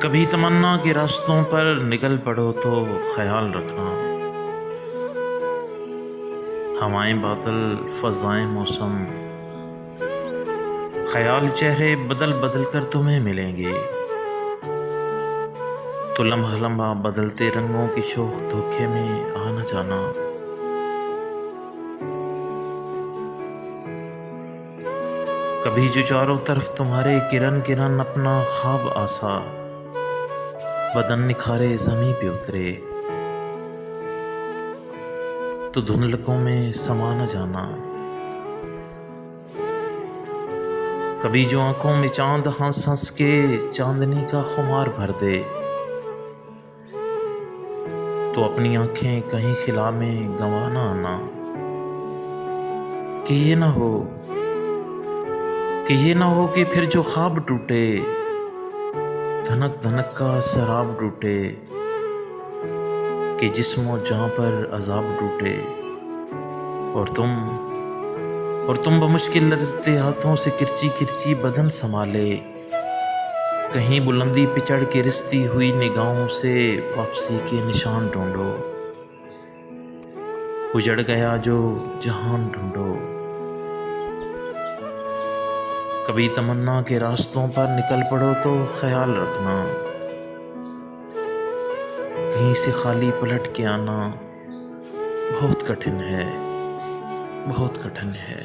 कभी तमन्ना के रास्तों पर निकल पड़ो तो ख्याल रखना। हवाएं बादल फ़ज़ाएं मौसम, ख्याल चेहरे बदल बदल कर तुम्हें मिलेंगे। तो लम्हा लम्हा बदलते रंगों के शोख धोखे में आ न जाना। कभी जो चारों तरफ तुम्हारे किरण किरण अपना ख्वाब आसा, बदन निखारे ज़मीं पे उतरे तो धुंधलकों में समा न जाना। कभी जो आंखों में चांद हंस हंस के चांदनी का खुमार भर दे तो अपनी आंखें कहीं खिला में गंवा ना आना। कि ये ना हो कि फिर जो ख्वाब टूटे धनक धनक का शराब टूटे, कि जिस्म और जान पर अजाब टूटे और तुम बमुश्किल लरजते हाथों से किरची किरची बदन संभाले, कहीं बुलंदी पे चढ़ के रिश्ती हुई निगाहों से वापसी के निशान ढूंढो। उजड़ गया जो जहान ढूंढो। कभी तमन्ना के रास्तों पर निकल पड़ो तो ख्याल रखना। कहीं से खाली पलट के आना बहुत कठिन है, बहुत कठिन है।